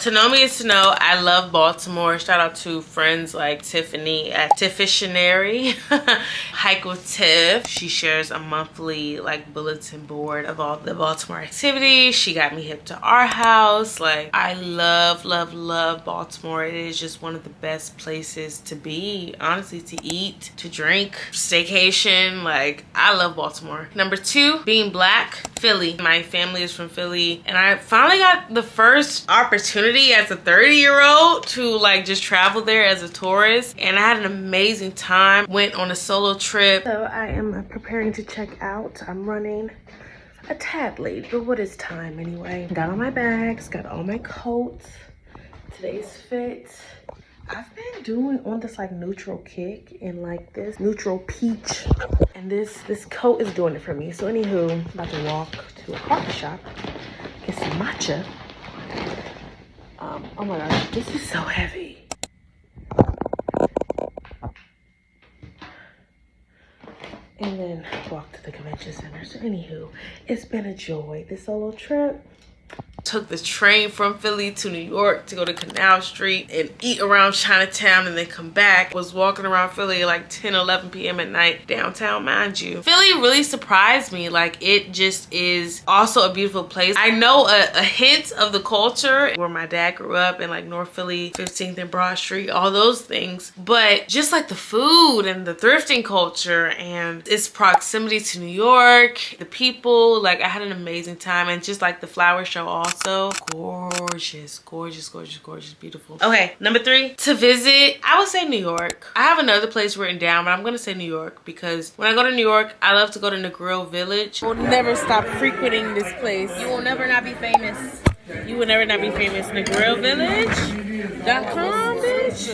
To know me is to know I love Baltimore. Shout out to friends like Tiffany at Tiffitionary. Hike with Tiff. She shares a monthly like bulletin board of all the Baltimore activities. She got me hip to our house. Like, I love Baltimore. It is just one of the best places to be, honestly, to eat, to drink, staycation. Like, I love Baltimore. Number 2, being black, Philly. My family is from Philly, and I finally got the first opportunity as a 30-year-old to like just travel there as a tourist, and I had an amazing time. Went on a solo trip. So I am preparing to check out. I'm running a tad late, but what is time anyway? Got all my bags, got all my coats, today's fit. I've been doing on this like neutral kick and like this neutral peach, and this coat is doing it for me. So anywho, I'm about to walk to a coffee shop, get some matcha. Oh my gosh, this is so heavy. And then walk to the convention center. So anywho, it's been a joy, this solo trip. Took the train from Philly to New York to go to Canal Street and eat around Chinatown and then come back. Was walking around Philly at like 10, 11 p.m. at night, downtown, mind you. Philly really surprised me. Like, it just is also a beautiful place. I know a hint of the culture where my dad grew up in like North Philly, 15th and Broad Street, all those things. But just like the food and the thrifting culture and its proximity to New York, the people, like I had an amazing time. And just like the flower show also. Gorgeous, beautiful. Okay, number 3, to visit, I would say New York. I have another place written down, but I'm gonna say New York because when I go to New York, I love to go to Negril Village. We'll never stop frequenting this place. You will never not be famous. You will never not be famous. NegrilVillage.com, bitch.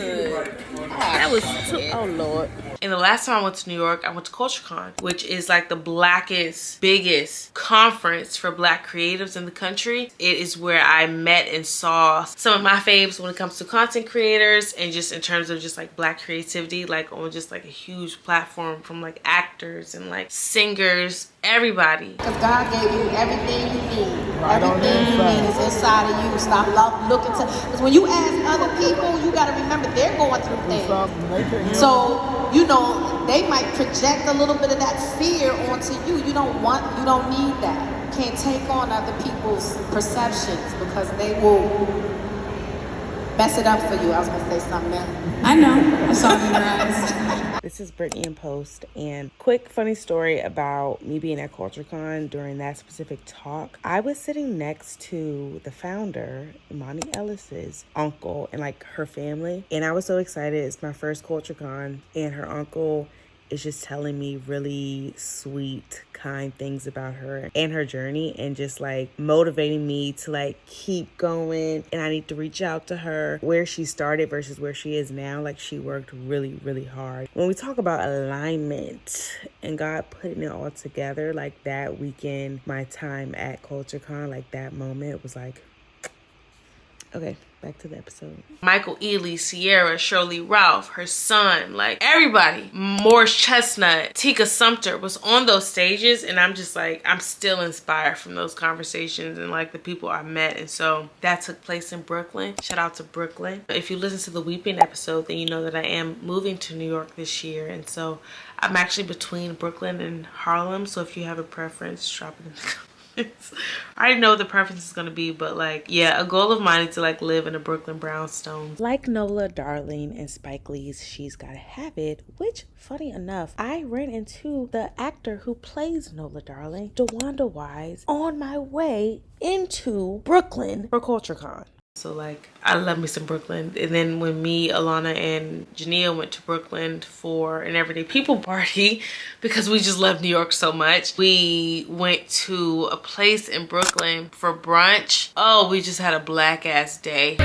That was too, oh Lord. And the last time I went to New York, I went to CultureCon, which is like the blackest, biggest conference for black creatives in the country. It is where I met and saw some of my faves when it comes to content creators and just in terms of just like black creativity, like on just like a huge platform from like actors and like singers, everybody. Because God gave you everything you need. Everything you need is inside of you. Stop looking to, because when you ask other people, you got to remember they're going through things. So, you know, they might project a little bit of that fear onto you. You don't need that. You can't take on other people's perceptions because they will mess it up for you. I was gonna say something else. I know. I saw you guys. This is Brittany in Post, and quick funny story about me being at CultureCon during that specific talk. I was sitting next to the founder, Imani Ellis's uncle, and like her family, and I was so excited. It's my first CultureCon, and her uncle is just telling me really sweet, kind things about her and her journey, and just like motivating me to like keep going. And I need to reach out to her where she started versus where she is now. Like, she worked really hard. When we talk about alignment and God putting it all together, like that weekend, my time at CultureCon, like that moment was like, okay, back to the episode. Michael Ealy, Sierra, Shirley Ralph, her son, like everybody. Morris Chestnut, Tika Sumpter was on those stages, and I'm just like, I'm still inspired from those conversations and like the people I met. And so that took place in Brooklyn. Shout out to Brooklyn. If you listen to the Weeping episode, then you know that I am moving to New York this year. And so I'm actually between Brooklyn and Harlem. So if you have a preference, drop it in the comments. I already know what the preference is going to be, but like, yeah, a goal of mine is to like live in a Brooklyn brownstone. Like Nola Darling and Spike Lee's She's Gotta Have It, which, funny enough, I ran into the actor who plays Nola Darling, DeWanda Wise, on my way into Brooklyn for CultureCon. So like, I love me some Brooklyn. And then when me, Alana, and Jania went to Brooklyn for an Everyday People party, because we just love New York so much, we went to a place in Brooklyn for brunch. Oh, we just had a black ass day.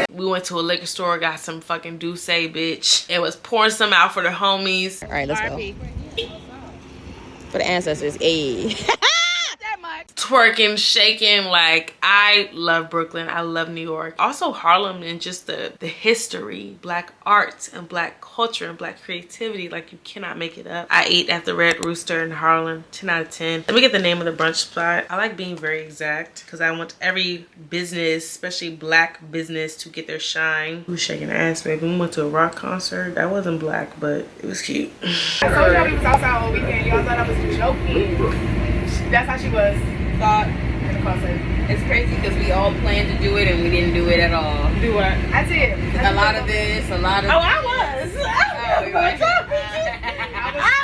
We went to a liquor store, got some fucking Douce, bitch. It was pouring some out for the homies. All right, let's go. For the ancestors, ayy. twerking, shaking. Like, I love Brooklyn. I love New York. Also Harlem, and just the history, black arts and black culture and black creativity. Like, you cannot make it up. I ate at the Red Rooster in Harlem. 10 out of 10. Let me get the name of the brunch spot. I like being very exact because I want every business, especially black business, to get their shine. Who's shaking ass, baby? We went to a rock concert. That wasn't black, but it was cute. I told y'all we was outside all weekend. Y'all thought I was joking. That's how she was. Thought in the concert. It's crazy because we all planned to do it and we didn't do it at all. Do what? I did. A lot of this, a lot of... Oh, I was. I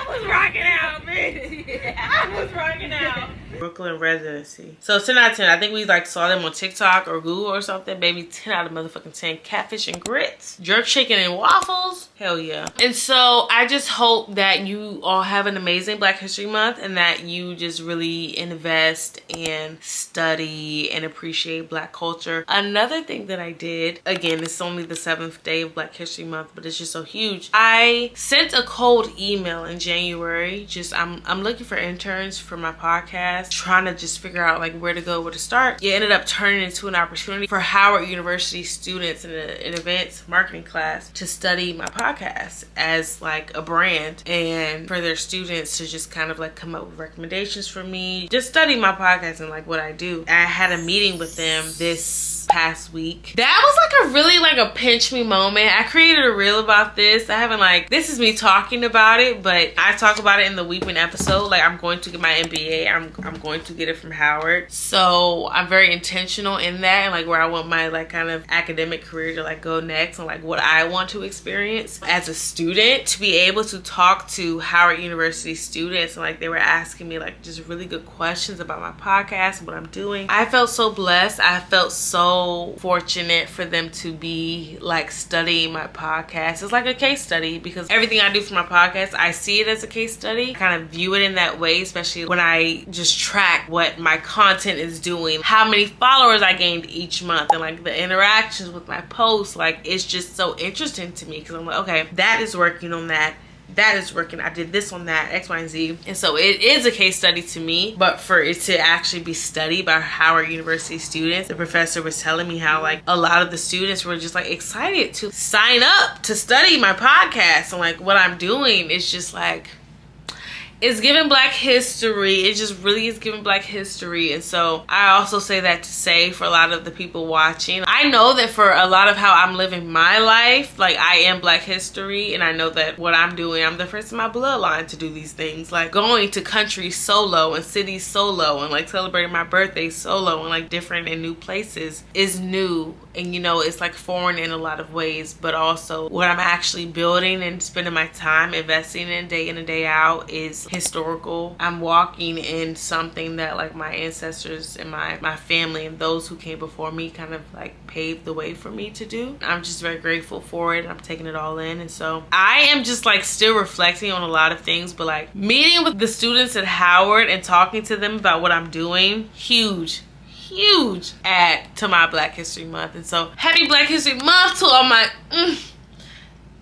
was rocking out, bitch. I was rocking out. Brooklyn residency. So 10 out of 10. I think we like saw them on TikTok or Google or something. Baby, 10 out of motherfucking 10. Catfish and grits. Jerk chicken and waffles. Hell yeah. And so I just hope that you all have an amazing Black History Month and that you just really invest and study and appreciate Black culture. Another thing that I did, again, it's only the 7th day of Black History Month, but it's just so huge. I sent a cold email in January. I'm looking for interns for my podcast, trying to just figure out like where to go, where to start. It ended up turning into an opportunity for Howard University students in an events marketing class to study my podcast as like a brand, and for their students to just kind of like come up with recommendations for me, just study my podcast and like what I do. I had a meeting with them this past week. That was like a really like a pinch me moment. I created a reel about this. I haven't like, this is me talking about it, but I talk about it in the weekend episode. Like, I'm going to get my MBA. I'm going to get it from Howard. So I'm very intentional in that and like where I want my like kind of academic career to like go next and like what I want to experience as a student, to be able to talk to Howard University students and like they were asking me like just really good questions about my podcast and what I'm doing. I felt so blessed. I felt so fortunate for them to be like studying my podcast. It's like a case study because everything I do for my podcast, I see it as a case study. I kind of view it in that way, especially when I just track what my content is doing, how many followers I gained each month, and like the interactions with my posts. Like, it's just so interesting to me because I'm like, okay, that is working on that. That is working. I did this on that, X, Y, and Z. And so it is a case study to me, but for it to actually be studied by Howard University students, the professor was telling me how like a lot of the students were just like excited to sign up to study my podcast, and like what I'm doing is just like, it's giving Black history. It just really is giving Black history. And so I also say that to say for a lot of the people watching, I know that for a lot of how I'm living my life, like I am Black history, and I know that what I'm doing, I'm the first in my bloodline to do these things, like going to countries solo and cities solo and like celebrating my birthday solo and like different and new places is new. And you know, it's like foreign in a lot of ways, but also what I'm actually building and spending my time investing in day and day out is historical. I'm walking in something that like my ancestors and my family and those who came before me kind of like paved the way for me to do. I'm just very grateful for it. I'm taking it all in. And so I am just like still reflecting on a lot of things, but like meeting with the students at Howard and talking to them about what I'm doing, huge add to my Black History Month. And so happy Black History Month to all my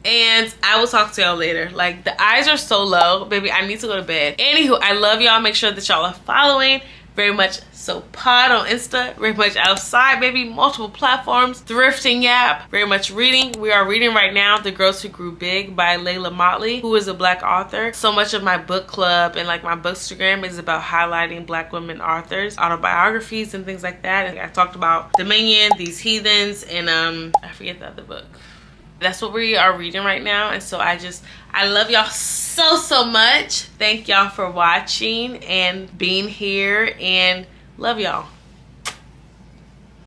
and I will talk to y'all later. Like, the eyes are so low, baby. I need to go to bed. Anywho, I love y'all. Make sure that y'all are following Very Much So Pod on Insta, Very Much Outside, baby, multiple platforms, Thrifting Yap, Very Much Reading. We are reading right now The Girls Who Grew Big by Layla Motley, who is a Black author. So much of my book club and like my bookstagram is about highlighting Black women authors, autobiographies and things like that. And I talked about Dominion, These Heathens, and I forget the other book. That's what we are reading right now. And so I love y'all so much. Thank y'all for watching and being here, and love y'all.